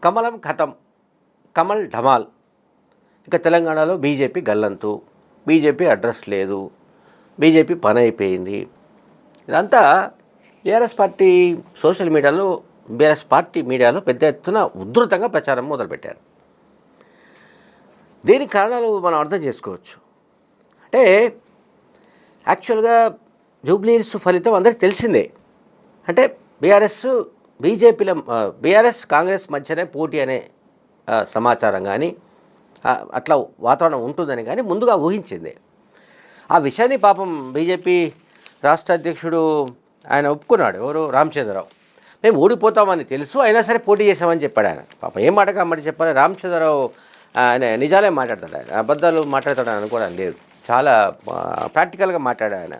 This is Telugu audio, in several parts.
కమలం ఖతం, కమల్ ఢమాల్. ఇక తెలంగాణలో బీజేపీ గల్లంతు, బీజేపీ అడ్రస్ లేదు, బీజేపీ పని అయిపోయింది. ఇదంతా బీఆర్ఎస్ పార్టీ సోషల్ మీడియాలో, బీఆర్ఎస్ పార్టీ మీడియాలో పెద్ద ఎత్తున ఉధృతంగా ప్రచారం మొదలుపెట్టారు. దీనికి కారణాలు మనం అర్థం చేసుకోవచ్చు. అంటే యాక్చువల్గా జూబ్లీహిల్స్ ఫలితం అందరికీ తెలిసిందే. అంటే బీఆర్ఎస్ కాంగ్రెస్ మధ్యనే పోటీ అనే సమాచారం కానీ అట్లా వాతావరణం ఉంటుందని కానీ ముందుగా ఊహించింది. ఆ విషయాన్ని పాపం బీజేపీ రాష్ట్ర అధ్యక్షుడు ఆయన ఒప్పుకున్నాడు. ఎవరు? రామచంద్రరావు. మేము ఓడిపోతామని తెలుసు, అయినా సరే పోటీ చేసామని చెప్పాడు ఆయన. పాపం ఏం మాట కమ్మటి చెప్పాలి. రామచంద్రరావు ఆయన నిజాలే మాట్లాడతాడు, ఆయన అబద్ధాలు మాట్లాడతాడు అనుకోవడం లేదు. చాలా ప్రాక్టికల్గా మాట్లాడాడు ఆయన.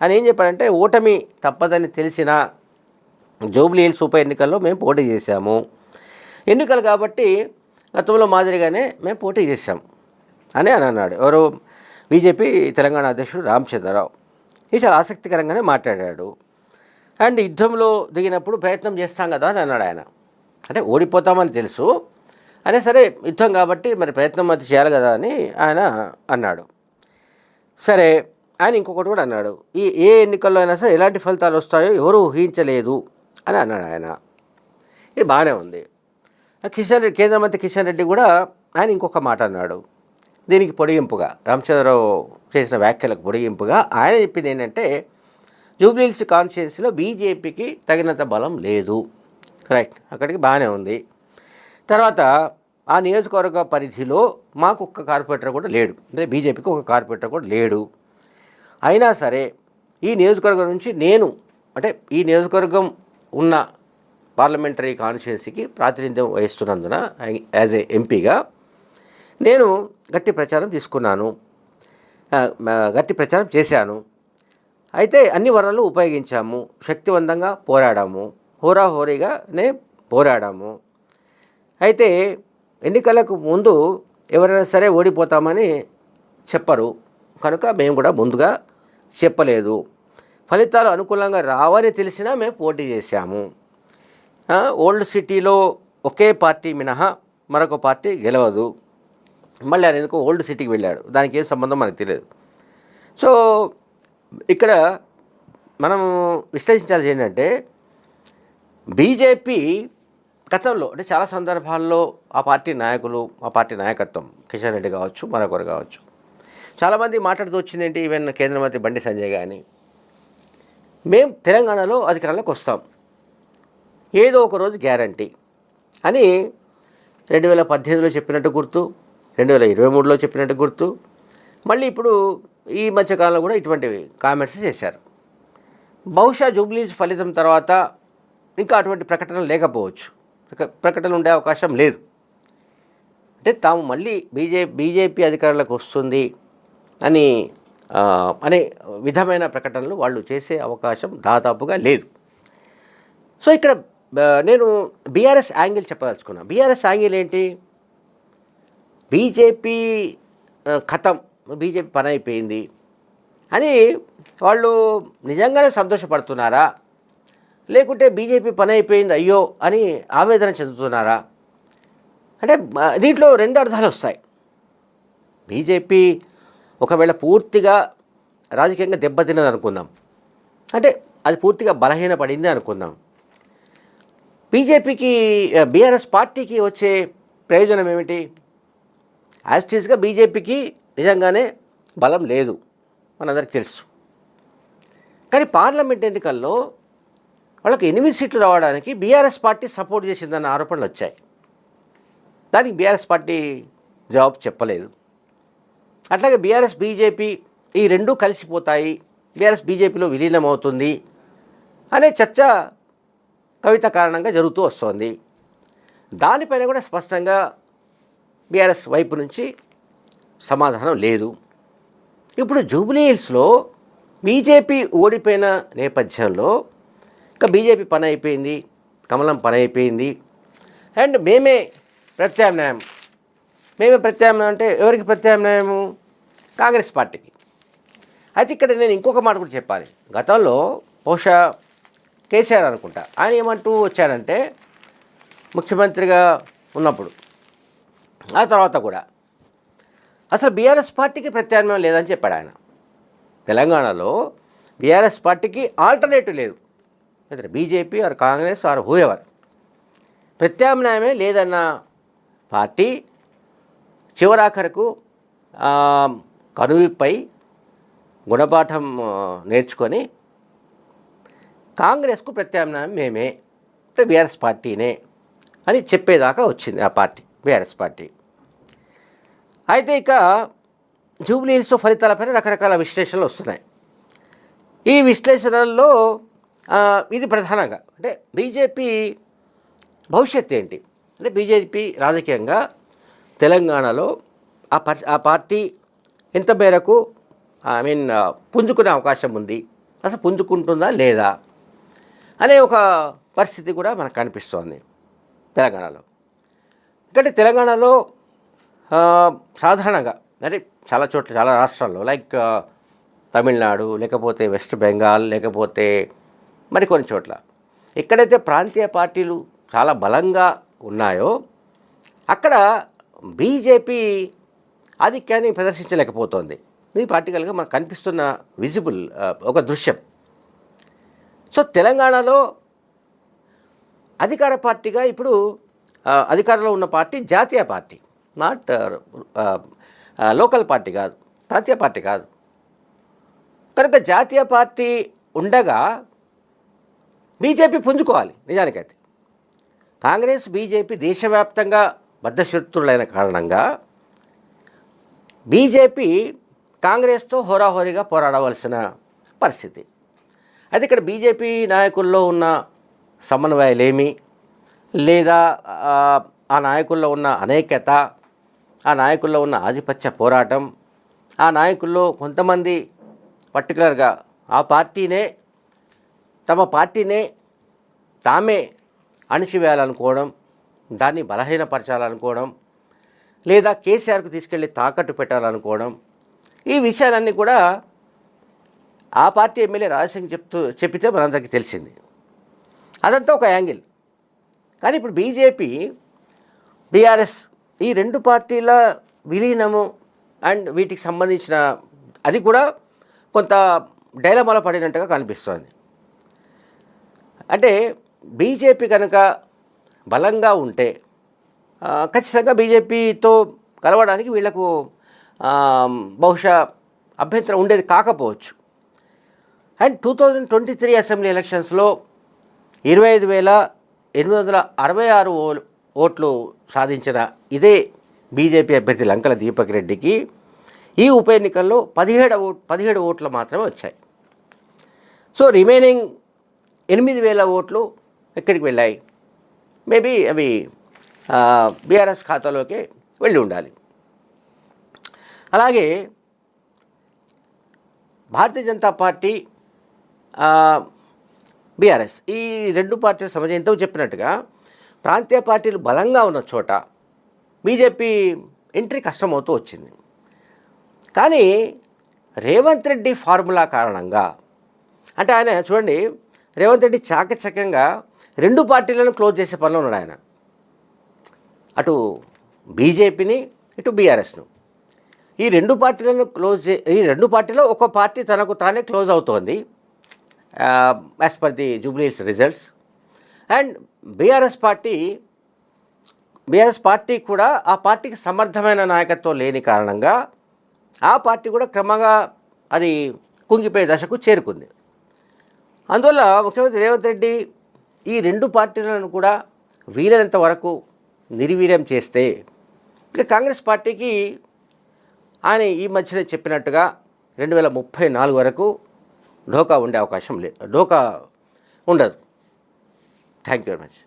ఆయన ఏం చెప్పాడంటే, ఓటమి తప్పదని తెలిసిన జూబ్లీహిల్స్ ఉప ఎన్నికల్లో మేము పోటీ చేశాము. ఎన్నికలు కాబట్టి గతంలో మాదిరిగానే మేము పోటీ చేశాం అని అన్నాడు. ఎవరు? బీజేపీ తెలంగాణ అధ్యక్షుడు రామచంద్రరావు. ఇది చాలా ఆసక్తికరంగానే మాట్లాడాడు. అండ్ యుద్ధంలో దిగినప్పుడు ప్రయత్నం చేస్తాం కదా అని అన్నాడు ఆయన. అంటే ఓడిపోతామని తెలుసు, అయినా సరే యుద్ధం కాబట్టి మరి ప్రయత్నం అది చేయాలి కదా అని ఆయన అన్నాడు. సరే, ఆయన ఇంకొకటి కూడా అన్నాడు, ఏ ఎన్నికల్లో అయినా సరే ఎలాంటి ఫలితాలు వస్తాయో ఎవరు ఊహించలేదు అని అన్నాడు ఆయన. ఇది బాగానే ఉంది. కేంద్ర మంత్రి కిషన్ రెడ్డి కూడా ఆయన ఇంకొక మాట అన్నాడు. దీనికి పొడిగింపుగా, రామచంద్రరావు చేసిన వ్యాఖ్యలకు పొడిగింపుగా ఆయన చెప్పింది ఏంటంటే, జూబ్లీహిల్స్ కాన్స్టిట్యున్సీలో బీజేపీకి తగినంత బలం లేదు. రైట్, అక్కడికి బాగానే ఉంది. తర్వాత ఆ నియోజకవర్గ పరిధిలో మాకు ఒక్క కార్పొరేటర్ కూడా లేడు, అంటే బీజేపీకి ఒక కార్పొరేటర్ కూడా లేడు. అయినా సరే ఈ నియోజకవర్గం నుంచి అంటే ఈ నియోజకవర్గం ఉన్న పార్లమెంటరీ కాన్స్టిట్యున్సీకి ప్రాతినిధ్యం వహిస్తున్నందున యాజ్ ఏ ఎంపీగా నేను గట్టి ప్రచారం తీసుకున్నాను, గట్టి ప్రచారం చేశాను. అయితే అన్ని వనరులు ఉపయోగించాము, శక్తివంతంగా పోరాడాము, హోరాహోరీగానే పోరాడాము. అయితే ఎన్నికలకు ముందు ఎవరైనా సరే ఓడిపోతామని చెప్పరు కనుక మేము కూడా ముందుగా చెప్పలేదు. ఫలితాలు అనుకూలంగా రావని తెలిసినా మేము పోటీ చేశాము. ఓల్డ్ సిటీలో ఒకే పార్టీ మినహా మరొక పార్టీ గెలవదు. మళ్ళీ ఆయన ఎందుకు ఓల్డ్ సిటీకి వెళ్ళాడు, దానికి ఏం సంబంధం మనకు తెలియదు. సో ఇక్కడ మనం విశ్లేషించాల్సి ఏంటంటే, బీజేపీ గతంలో అంటే చాలా సందర్భాల్లో ఆ పార్టీ నాయకులు, ఆ పార్టీ నాయకత్వం, కిషన్ రెడ్డి కావచ్చు, మరొకరు కావచ్చు, చాలామంది మాట్లాడుతూ వచ్చింది ఏంటి, ఈవెన్ కేంద్ర మంత్రి బండి సంజయ్ కానీ, మేము తెలంగాణలో అధికారంలోకి వస్తాం, ఏదో ఒక రోజు గ్యారంటీ అని 2018లో చెప్పినట్టు గుర్తు, 2023లో చెప్పినట్టు గుర్తు, మళ్ళీ ఇప్పుడు ఈ మధ్యకాలంలో కూడా ఇటువంటివి కామెంట్స్ చేశారు. బహుశా జూబ్లీహిల్స్ ఫలితం తర్వాత ఇంకా అటువంటి ప్రకటనలు లేకపోవచ్చు, ప్రకటనలు ఉండే అవకాశం లేదు. అంటే తాము మళ్ళీ బీజేపీ అధికారంలోకి వస్తుంది అనే విధమైన ప్రకటనలు వాళ్ళు చేసే అవకాశం దాదాపుగా లేదు. సో ఇక్కడ నేను బీఆర్ఎస్ యాంగిల్ చెప్పదలుచుకున్నాను. బీఆర్ఎస్ యాంగిల్ ఏంటి? బీజేపీ ఖతం, బీజేపీ పని అయిపోయింది అని వాళ్ళు నిజంగానే సంతోషపడుతున్నారా, లేకుంటే బీజేపీ పని అయిపోయింది అయ్యో అని ఆవేదన చెందుతున్నారా? అంటే దీంట్లో రెండు అర్థాలు వస్తాయి. బీజేపీ ఒకవేళ పూర్తిగా రాజకీయంగా దెబ్బతిన్నది అనుకుందాం, అంటే అది పూర్తిగా బలహీనపడింది అనుకుందాం, బీఆర్ఎస్ పార్టీకి వచ్చే ప్రయోజనం ఏమిటి? యాజ్ ఇట్ ఈస్గా బీజేపీకి నిజంగానే బలం లేదు, మనందరికీ తెలుసు. కానీ పార్లమెంట్ ఎన్నికల్లో వాళ్ళకి 8 సీట్లు రావడానికి బీఆర్ఎస్ పార్టీ సపోర్ట్ చేసిందన్న ఆరోపణలు వచ్చాయి. దానికి బీఆర్ఎస్ పార్టీ జవాబు చెప్పలేదు. అట్లాగే బీఆర్ఎస్ బీజేపీ ఈ రెండూ కలిసిపోతాయి, బీఆర్ఎస్ బీజేపీలో విలీనం అవుతుంది అనే చర్చ కవిత కారణంగా జరుగుతూ వస్తుంది. దానిపైన కూడా స్పష్టంగా బీఆర్ఎస్ వైపు నుంచి సమాధానం లేదు. ఇప్పుడు జూబ్లీహిల్స్లో బీజేపీ ఓడిపోయిన నేపథ్యంలో ఇంకా బీజేపీ పని అయిపోయింది, కమలం పని అయిపోయింది, అండ్ మేమే ప్రత్యామ్నాయం అంటే ఎవరికి ప్రత్యామ్నాయము? కాంగ్రెస్ పార్టీకి. అయితే ఇక్కడ నేను ఇంకొక మాట కూడా చెప్పాలి. గతంలో బహుశా కేసీఆర్ అనుకుంటా, ఆయన ఏమంటూ వచ్చాడంటే, ముఖ్యమంత్రిగా ఉన్నప్పుడు, ఆ తర్వాత కూడా అసలు బీఆర్ఎస్ పార్టీకి ప్రత్యామ్నాయం లేదని చెప్పాడు ఆయన. తెలంగాణలో బీఆర్ఎస్ పార్టీకి ఆల్టర్నేటివ్ లేదు, అయితే BJP or Congress or whoever, ప్రత్యామ్నాయమే లేదన్న పార్టీ చివరాఖరకు కనువిప్పై గుణపాఠం నేర్చుకొని కాంగ్రెస్కు ప్రత్యామ్నాయం మేమే, అంటే బీఆర్ఎస్ పార్టీనే అని చెప్పేదాకా వచ్చింది ఆ పార్టీ, బీఆర్ఎస్ పార్టీ. అయితే ఇక జూబ్లీ హిల్స్ ఫలితాలపైన రకరకాల విశ్లేషణలు వస్తున్నాయి. ఈ విశ్లేషణల్లో ఇది ప్రధానంగా అంటే బీజేపీ భవిష్యత్తు ఏంటి, అంటే బీజేపీ రాజకీయంగా తెలంగాణలో ఆ పార్టీ ఎంత మేరకు పుంజుకునే అవకాశం ఉంది, అసలు పుంజుకుంటుందా లేదా అనే ఒక పరిస్థితి కూడా మనకు కనిపిస్తోంది తెలంగాణలో. ఎందుకంటే తెలంగాణలో సాధారణంగా అంటే చాలా చోట్ల, చాలా రాష్ట్రాల్లో లైక్ తమిళనాడు, లేకపోతే వెస్ట్ బెంగాల్, లేకపోతే మరికొన్ని చోట్ల ఎక్కడైతే ప్రాంతీయ పార్టీలు చాలా బలంగా ఉన్నాయో అక్కడ బీజేపీ ఆధిక్యాన్ని ప్రదర్శించలేకపోతోంది. ఇది పార్టికల్గా మనకు కనిపిస్తున్న విజిబుల్ ఒక దృశ్యం. సో తెలంగాణలో అధికార పార్టీగా ఇప్పుడు అధికారంలో ఉన్న పార్టీ జాతీయ పార్టీ, నాట్ లోకల్ పార్టీ కాదు, ప్రాంతీయ పార్టీ కాదు. కనుక జాతీయ పార్టీ ఉండగా బీజేపీ పుంజుకోవాలి. నిజానికైతే కాంగ్రెస్ బీజేపీ దేశవ్యాప్తంగా బద్ధశత్రులైన కారణంగా బీజేపీ కాంగ్రెస్తో హోరాహోరీగా పోరాడవలసిన పరిస్థితి. అయితే ఇక్కడ బీజేపీ నాయకుల్లో ఉన్న సమన్వయాలేమి, లేదా ఆ నాయకుల్లో ఉన్న అనేకత, ఆ నాయకుల్లో ఉన్న ఆధిపత్య పోరాటం, ఆ నాయకుల్లో కొంతమంది పర్టికులర్గా ఆ పార్టీనే, తమ పార్టీనే తామే అణిచివేయాలనుకోవడం, దాన్ని బలహీనపరచాలనుకోవడం, లేదా కేసీఆర్కు తీసుకెళ్ళి తాకట్టు పెట్టాలనుకోవడం, ఈ విషయాలన్నీ కూడా ఆ పార్టీ ఎమ్మెల్యే రాజశేఖర్ చెప్పితే మనందరికీ తెలిసింది. అదంతా ఒక యాంగిల్. కానీ ఇప్పుడు బీజేపీ, బీఆర్ఎస్ ఈ రెండు పార్టీల విలీనము అండ్ వీటికి సంబంధించిన అది కూడా కొంత డైలమాలో పడినట్టుగా కనిపిస్తోంది. అంటే బీజేపీ కనుక బలంగా ఉంటే ఖచ్చితంగా బీజేపీతో కలవడానికి వీళ్లకు బహుశా అభ్యంతరం ఉండేది కాకపోవచ్చు. అండ్ 2023 అసెంబ్లీ ఎలక్షన్స్లో 25,866 ఓట్లు సాధించిన ఇదే బీజేపీ అభ్యర్థి లంకల దీపక్ రెడ్డికి ఈ ఉప ఎన్నికల్లో 17 ఓట్లు మాత్రమే వచ్చాయి. సో రిమైనింగ్ 8,000 ఓట్లు ఎక్కడికి వెళ్ళాయి? మేబీ అవి బీఆర్ఎస్ ఖాతాలోకి వెళ్ళి ఉండాలి. అలాగే భారతీయ జనతా పార్టీ, బీఆర్ఎస్ ఈ రెండు పార్టీల సంబంధించి ఎంతో చెప్పినట్టుగా ప్రాంతీయ పార్టీలు బలంగా ఉన్న చోట బీజేపీ ఎంట్రీ కష్టమవుతూ వచ్చింది. కానీ రేవంత్ రెడ్డి ఫార్ములా కారణంగా, అంటే ఆయన చూడండి, రేవంత్ రెడ్డి చాకచక్యంగా రెండు పార్టీలను క్లోజ్ చేసే పనిలో ఉన్నాడు ఆయన. అటు బీజేపీని, ఇటు బీఆర్ఎస్ను. ఈ రెండు పార్టీలను ఈ రెండు పార్టీలో ఒక పార్టీ తనకు తానే క్లోజ్ అవుతోంది as per the Jubilee hills results. And BRS party కూడా ఆ పార్టీకి సమర్థమైన నాయకత్వం లేని కారణంగా ఆ పార్టీ కూడా క్రమంగా అది కుంగిపోయే దశకు చేరుకుంది. అందువల్ల ముఖ్యమంత్రి రేవంత్ రెడ్డి ఈ రెండు పార్టీలను కూడా వీలైనంత వరకు నిర్వీర్యం చేస్తే ఇక కాంగ్రెస్ పార్టీకి ఆయన ఈ మధ్యనే చెప్పినట్టుగా 2034 వరకు ఢోకా ఉండే అవకాశం ఢోకా ఉండదు. Thank you very much.